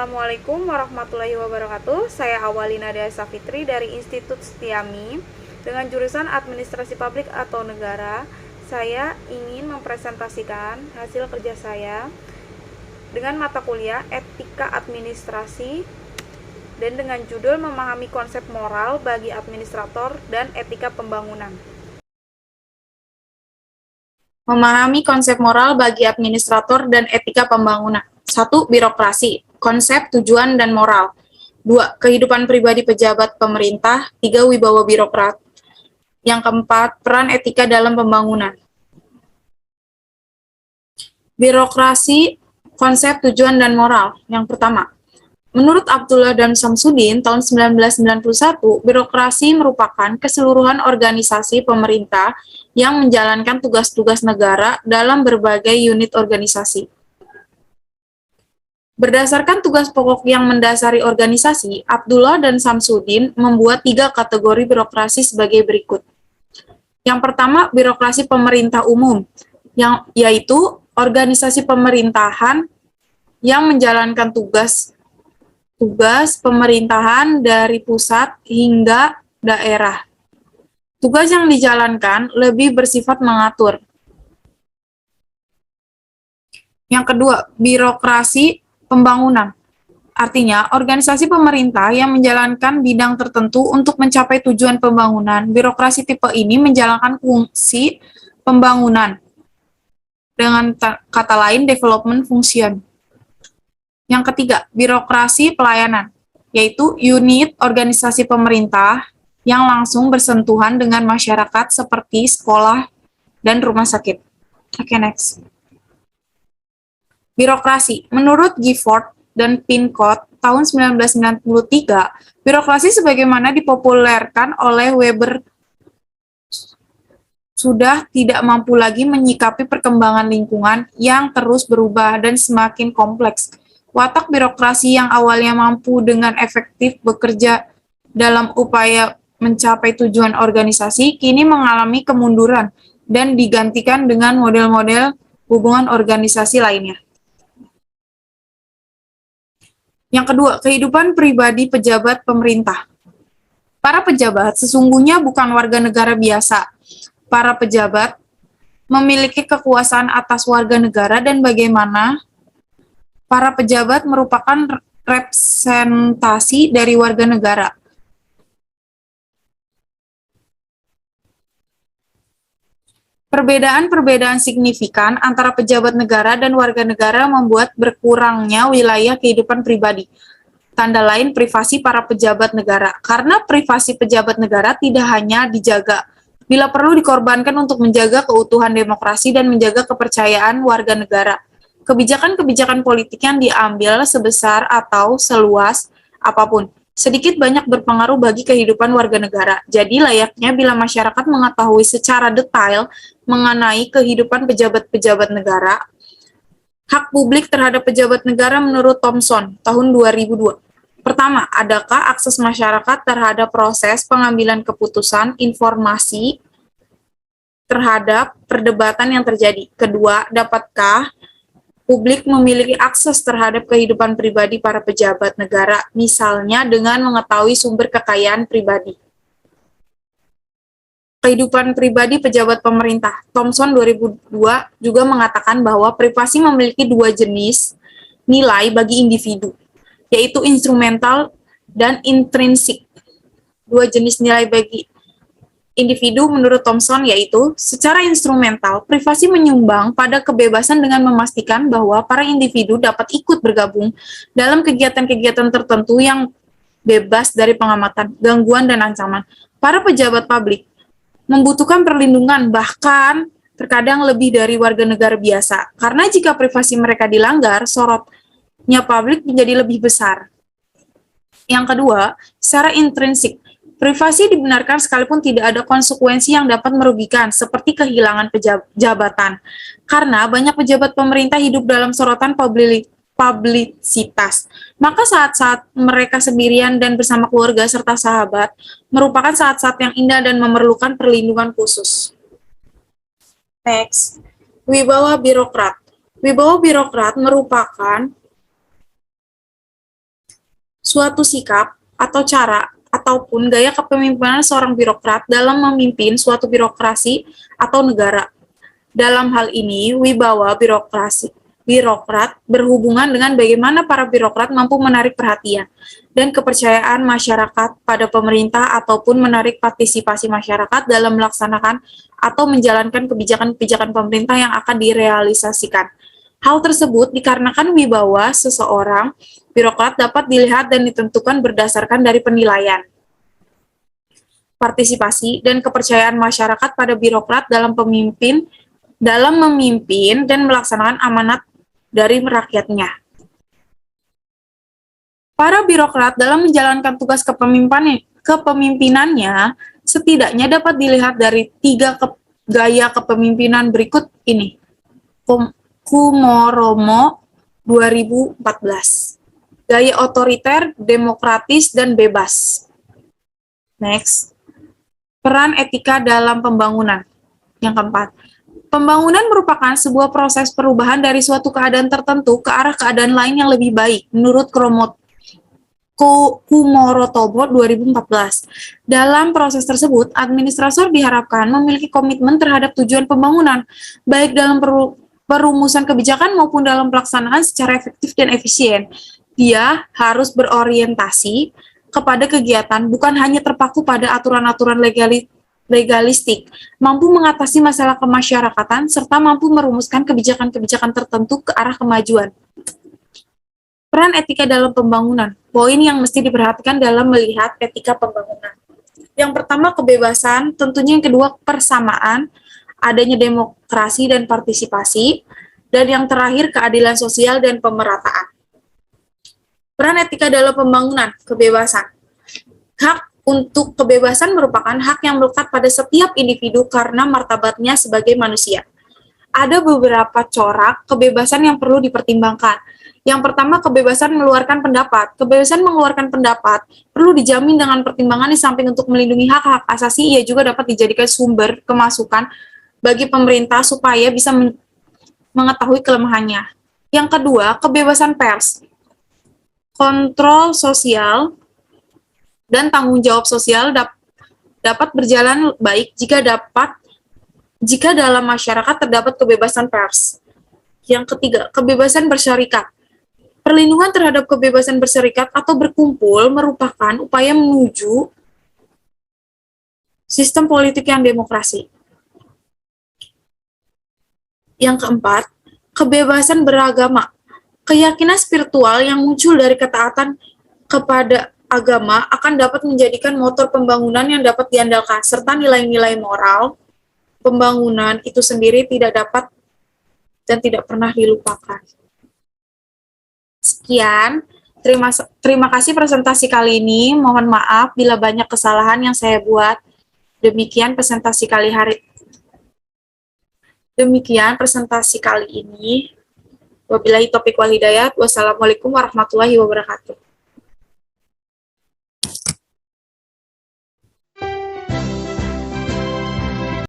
Assalamualaikum warahmatullahi wabarakatuh. Saya Awalina Dea Fitri dari Institut Setiami dengan jurusan Administrasi Publik atau Negara. Saya ingin mempresentasikan hasil kerja saya dengan mata kuliah Etika Administrasi dan dengan judul Memahami Konsep Moral bagi Administrator dan Etika Pembangunan. Memahami konsep moral bagi administrator dan etika pembangunan. 1. Birokrasi, konsep, tujuan, dan moral. 2. Kehidupan pribadi pejabat pemerintah. 3. Wibawa birokrat. Yang keempat, peran etika dalam pembangunan. Birokrasi, konsep, tujuan, dan moral. Yang pertama, menurut Abdullah dan Samsudin, tahun 1991, birokrasi merupakan keseluruhan organisasi pemerintah yang menjalankan tugas-tugas negara dalam berbagai unit organisasi. Berdasarkan tugas pokok yang mendasari organisasi, Abdullah dan Samsudin membuat 3 kategori birokrasi sebagai berikut. Yang pertama, birokrasi pemerintah umum, yaitu organisasi pemerintahan yang menjalankan tugas pemerintahan dari pusat hingga daerah. Tugas yang dijalankan lebih bersifat mengatur. Yang kedua, birokrasi pembangunan. Artinya, organisasi pemerintah yang menjalankan bidang tertentu untuk mencapai tujuan pembangunan. Birokrasi tipe ini menjalankan fungsi pembangunan. Dengan kata lain, development function. Yang ketiga, birokrasi pelayanan, yaitu unit organisasi pemerintah yang langsung bersentuhan dengan masyarakat seperti sekolah dan rumah sakit. Oke, next. Birokrasi. Menurut Gifford dan Pincott tahun 1993, birokrasi sebagaimana dipopulerkan oleh Weber sudah tidak mampu lagi menyikapi perkembangan lingkungan yang terus berubah dan semakin kompleks. Watak birokrasi yang awalnya mampu dengan efektif bekerja dalam upaya mencapai tujuan organisasi, kini mengalami kemunduran dan digantikan dengan model-model hubungan organisasi lainnya. Yang kedua, kehidupan pribadi pejabat pemerintah. Para pejabat sesungguhnya bukan warga negara biasa. Para pejabat memiliki kekuasaan atas warga negara dan bagaimana para pejabat merupakan representasi dari warga negara. Perbedaan-perbedaan signifikan antara pejabat negara dan warga negara membuat berkurangnya wilayah kehidupan pribadi. Tanda lain privasi para pejabat negara. Karena privasi pejabat negara tidak hanya dijaga, bila perlu dikorbankan untuk menjaga keutuhan demokrasi dan menjaga kepercayaan warga negara. Kebijakan-kebijakan politik yang diambil sebesar atau seluas apapun, sedikit banyak berpengaruh bagi kehidupan warga negara. Jadi layaknya bila masyarakat mengetahui secara detail mengenai kehidupan pejabat-pejabat negara, hak publik terhadap pejabat negara menurut Thomson, tahun 2002. Pertama, adakah akses masyarakat terhadap proses pengambilan keputusan, informasi terhadap perdebatan yang terjadi? Kedua, dapatkah publik memiliki akses terhadap kehidupan pribadi para pejabat negara, misalnya dengan mengetahui sumber kekayaan pribadi? Kehidupan pribadi pejabat pemerintah. Thomson 2002 juga mengatakan bahwa privasi memiliki 2 jenis nilai bagi individu, yaitu instrumental dan intrinsik. 2 jenis nilai bagi individu menurut Thomson yaitu, secara instrumental, privasi menyumbang pada kebebasan dengan memastikan bahwa para individu dapat ikut bergabung dalam kegiatan-kegiatan tertentu yang bebas dari pengamatan, gangguan, dan ancaman. Para pejabat publik membutuhkan perlindungan, bahkan terkadang lebih dari warga negara biasa, karena jika privasi mereka dilanggar, sorotnya publik menjadi lebih besar. Yang kedua, secara intrinsik, privasi dibenarkan sekalipun tidak ada konsekuensi yang dapat merugikan, seperti kehilangan jabatan. Karena banyak pejabat pemerintah hidup dalam sorotan publisitas. Maka saat-saat mereka sendirian dan bersama keluarga serta sahabat merupakan saat-saat yang indah dan memerlukan perlindungan khusus. Next, wibawa birokrat. Wibawa birokrat merupakan suatu sikap atau cara ataupun gaya kepemimpinan seorang birokrat dalam memimpin suatu birokrasi atau negara. Dalam hal ini, wibawa birokrat berhubungan dengan bagaimana para birokrat mampu menarik perhatian dan kepercayaan masyarakat pada pemerintah ataupun menarik partisipasi masyarakat dalam melaksanakan atau menjalankan kebijakan-kebijakan pemerintah yang akan direalisasikan. Hal tersebut dikarenakan wibawa seseorang birokrat dapat dilihat dan ditentukan berdasarkan dari penilaian, partisipasi, dan kepercayaan masyarakat pada birokrat dalam memimpin dan melaksanakan amanat dari rakyatnya. Para birokrat dalam menjalankan tugas kepemimpinannya setidaknya dapat dilihat dari 3 gaya kepemimpinan berikut ini. Kumoromo 2014. Gaya otoriter, demokratis, dan bebas. Next. Peran etika dalam pembangunan. Yang keempat, pembangunan merupakan sebuah proses perubahan dari suatu keadaan tertentu ke arah keadaan lain yang lebih baik, menurut Kumorotomo 2014. Dalam proses tersebut, administrator diharapkan memiliki komitmen terhadap tujuan pembangunan, baik dalam perumusan kebijakan maupun dalam pelaksanaan secara efektif dan efisien. Dia harus berorientasi kepada kegiatan, bukan hanya terpaku pada aturan-aturan legalistik, mampu mengatasi masalah kemasyarakatan, serta mampu merumuskan kebijakan-kebijakan tertentu ke arah kemajuan. Peran etika dalam pembangunan. Poin yang mesti diperhatikan dalam melihat etika pembangunan. Yang pertama, kebebasan. Tentunya yang kedua, persamaan, adanya demokrasi dan partisipasi. Dan yang terakhir, keadilan sosial dan pemerataan. Peran etika dalam pembangunan, kebebasan. Hak untuk kebebasan merupakan hak yang melekat pada setiap individu karena martabatnya sebagai manusia. Ada beberapa corak kebebasan yang perlu dipertimbangkan. Yang pertama, kebebasan mengeluarkan pendapat. Kebebasan mengeluarkan pendapat perlu dijamin dengan pertimbangan di samping untuk melindungi hak-hak asasi, ia juga dapat dijadikan sumber kemasukan bagi pemerintah supaya bisa mengetahui kelemahannya. Yang kedua, kebebasan pers. Kontrol sosial dan tanggung jawab sosial dapat berjalan baik jika dalam masyarakat terdapat kebebasan pers. Yang ketiga, kebebasan berserikat. Perlindungan terhadap kebebasan berserikat atau berkumpul merupakan upaya menuju sistem politik yang demokrasi. Yang keempat, kebebasan beragama. Keyakinan spiritual yang muncul dari ketaatan kepada agama akan dapat menjadikan motor pembangunan yang dapat diandalkan, serta nilai-nilai moral pembangunan itu sendiri tidak dapat dan tidak pernah dilupakan. Sekian, terima kasih presentasi kali ini. Mohon maaf bila banyak kesalahan yang saya buat. Demikian presentasi kali ini. Wabillahi taufiq wal hidayah. Wassalamualaikum warahmatullahi wabarakatuh.